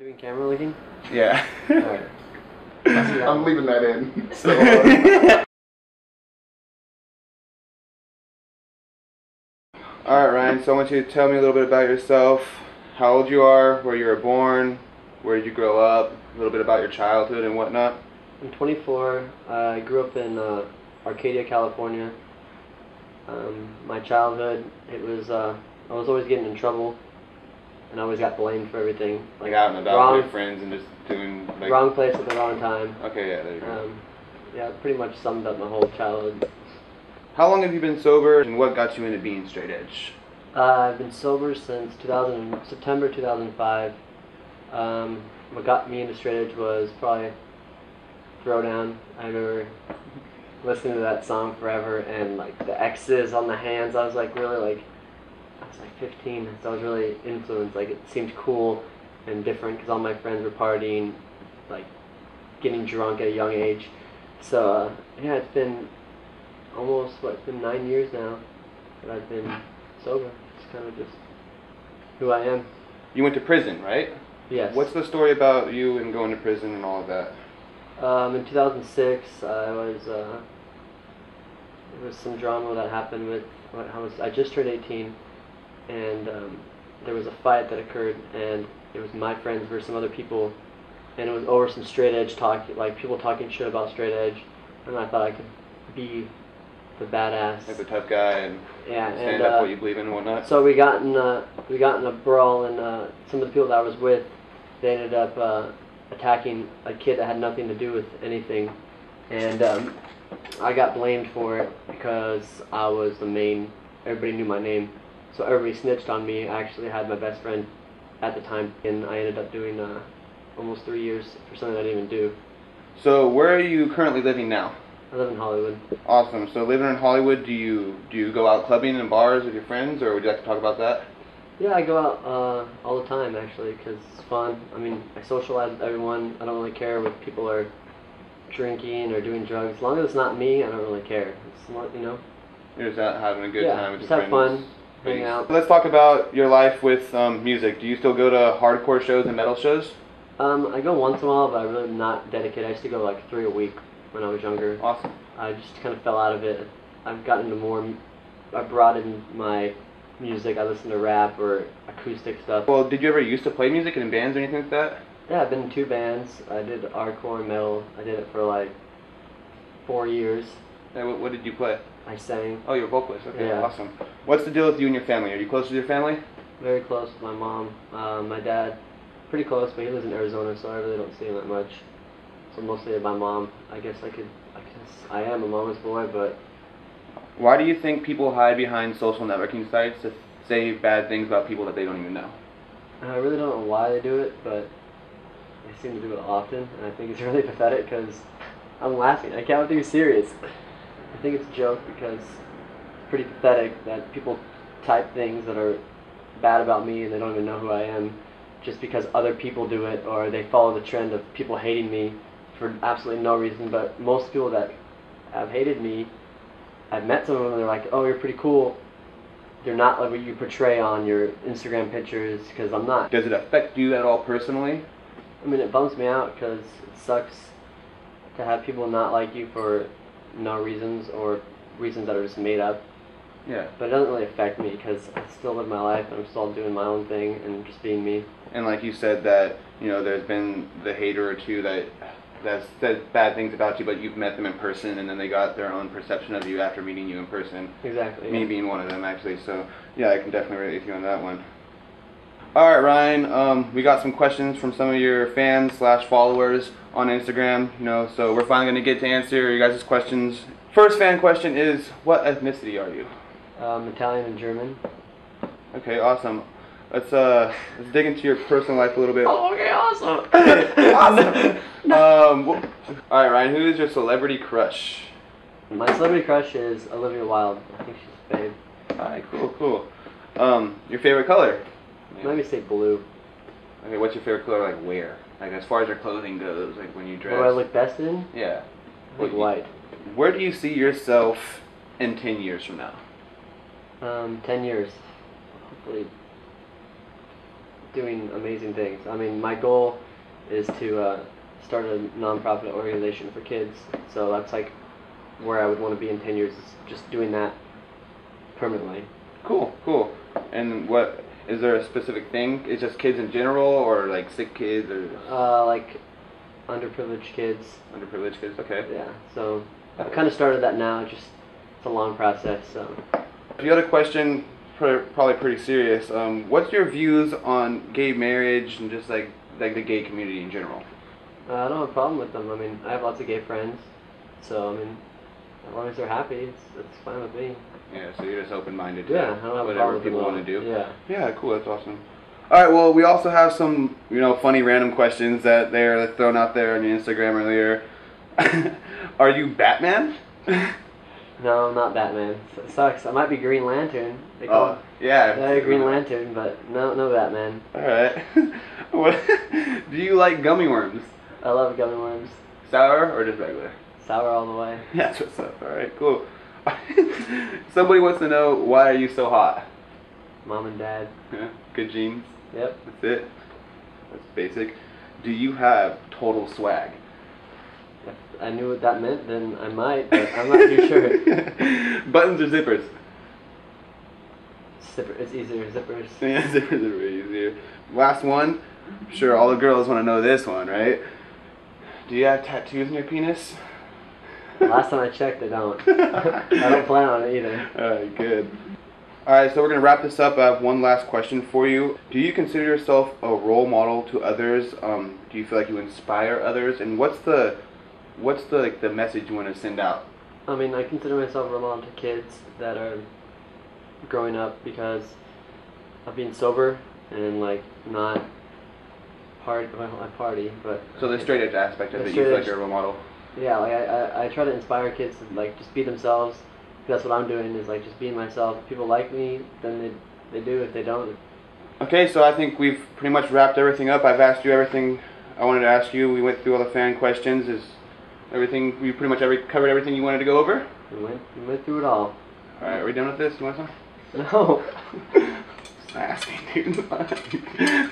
doing camera leading? Yeah. Alright. I'm leaving that in. Alright, Ryan, so I want you to tell me a little bit about yourself, how old you are, where you were born, where did you grow up, a little bit about your childhood and whatnot. I'm 24. I grew up in Arcadia, California. My childhood, I was always getting in trouble, and I always got blamed for everything. Like out and about with your friends and just doing like... Wrong place at the wrong time. Okay, yeah, there you go. Yeah, pretty much summed up my whole childhood. How long have you been sober, and what got you into being straight edge? I've been sober since September 2005. What got me into straight edge was probably Throwdown. I remember listening to that song forever, and like the X's on the hands. I was like 15, so I was really influenced. Like it seemed cool and different because all my friends were partying, like getting drunk at a young age. So yeah, it's been almost it's been 9 years now that I've been sober. It's kind of just who I am. You went to prison, right? Yes. What's the story about you and going to prison and all of that? In 2006, there was some drama that happened with I just turned 18, and there was a fight that occurred, and it was my friends versus some other people, and it was over some straight edge talk, like people talking shit about straight edge, and I thought I could be the badass, like the tough guy, and stand up what you believe in and whatnot. So we got in a brawl, and some of the people that I was with, they ended up attacking a kid that had nothing to do with anything, and I got blamed for it because I was the main. Everybody knew my name, so everybody snitched on me. I actually had my best friend at the time, and I ended up doing almost 3 years for something I didn't even do. So where are you currently living now? I live in Hollywood. Awesome. So living in Hollywood, do you go out clubbing and bars with your friends, or would you like to talk about that? Yeah, I go out all the time actually because it's fun. I mean, I socialize with everyone. I don't really care what people are drinking or doing drugs. As long as it's not me, I don't really care. It's not, you know. You're just out having a good time with your friends. Yeah, just have fun, hang out. Let's talk about your life with music. Do you still go to hardcore shows and metal shows? I go once in a while, but I'm really not dedicated. I used to go like 3 a week when I was younger. Awesome. I just kind of fell out of it. I've gotten into more. I broadened my music. I listen to rap or acoustic stuff. Well, did you ever used to play music in bands or anything like that? Yeah, I've been in 2 bands. I did hardcore and metal. I did it for like 4 years. Hey, what did you play? I sang. Oh, you're a vocalist. Okay, yeah. Awesome. What's the deal with you and your family? Are you close with your family? Very close with my mom. My dad, pretty close, but he lives in Arizona, so I really don't see him that much. So mostly my mom. I guess I am a mama's boy, but... Why do you think people hide behind social networking sites to say bad things about people that they don't even know? I really don't know why they do it, but they seem to do it often, and I think it's really pathetic because I'm laughing. I can't be serious. I think it's a joke because it's pretty pathetic that people type things that are bad about me and they don't even know who I am just because other people do it, or they follow the trend of people hating me for absolutely no reason. But most people that have hated me, I've met some of them and they're like, oh, you're pretty cool. They're not like what you portray on your Instagram pictures, because I'm not. Does it affect you at all personally? I mean, it bums me out because it sucks to have people not like you for no reasons or reasons that are just made up. Yeah. But it doesn't really affect me because I still live my life and I'm still doing my own thing and just being me. And like you said that, you know, there's been the hater or two that said bad things about you, but you've met them in person and then they got their own perception of you after meeting you in person. Exactly. Me being one of them, actually. So yeah, I can definitely relate with you on that one. Alright, Ryan, we got some questions from some of your fans / followers on Instagram, you know, so we're finally going to get to answer your guys' questions. First fan question is, what ethnicity are you? Italian and German. Okay, awesome. Let's dig into your personal life a little bit. Oh, okay, awesome. Awesome. Alright, Ryan, who is your celebrity crush? My celebrity crush is Olivia Wilde. I think she's babe. Alright, cool. Your favorite color? Let me say blue. Okay, what's your favorite color, like where? Like as far as your clothing goes, like when you dress? What do I look best in? Yeah. I think white. Where do you see yourself in 10 years from now? 10 years. Hopefully doing amazing things. I mean, my goal is to start a nonprofit organization for kids. So that's like where I would want to be in 10 years, is just doing that permanently. Cool, cool. And what is there a specific thing? It's just kids in general, or like sick kids, or Like underprivileged kids. underprivileged kids? Okay. Yeah. So I've kind of started that now. Just it's a long process. So. If you had a question, probably pretty serious. What's your views on gay marriage and just like the gay community in general? I don't have a problem with them. I mean, I have lots of gay friends, so I mean, as long as they're happy, it's fine with me. Yeah, so you're just open-minded to Yeah, I don't have a whatever problem with people them want to do. Yeah. Yeah, cool. That's awesome. All right. Well, we also have some, funny random questions that they're thrown out there on your Instagram earlier. Are you Batman? No, I'm not Batman. It sucks. I might be Green Lantern. They Oh, call yeah. Yeah, Green Lantern, but no Batman. All right. What? Do you like gummy worms? I love gummy worms. Sour or just regular? Sour all the way. That's what's up. All right, cool. Somebody wants to know, why are you so hot? Mom and Dad. Yeah, good genes. Yep. That's it. That's basic. Do you have total swag? If I knew what that meant, then I might, but I'm not too sure. Buttons or zippers? It's easier. Zippers. Yeah, zippers are way easier. Last one. I'm sure all the girls want to know this one, right? Do you have tattoos on your penis? Last time I checked, I don't. I don't plan on it either. Alright, good. Alright, so we're going to wrap this up. I have one last question for you. Do you consider yourself a role model to others? Do you feel like you inspire others? And what's the message you want to send out? I mean, I consider myself a role model to kids that are growing up because of being sober and like not I party, but So the straight edge aspect of The it, you feel straight like edge- you're a role model. yeah, like I try to inspire kids to like just be themselves. That's what I'm doing, is like just being myself. If people like me, then they do. If they don't, Okay, so I think we've pretty much wrapped everything up. I've asked you everything I wanted to ask you. We went through all the fan questions. Is everything, we pretty much covered everything you wanted to go over? we went through it all. Alright, are we done with this? You want some? No. Just asking, dude.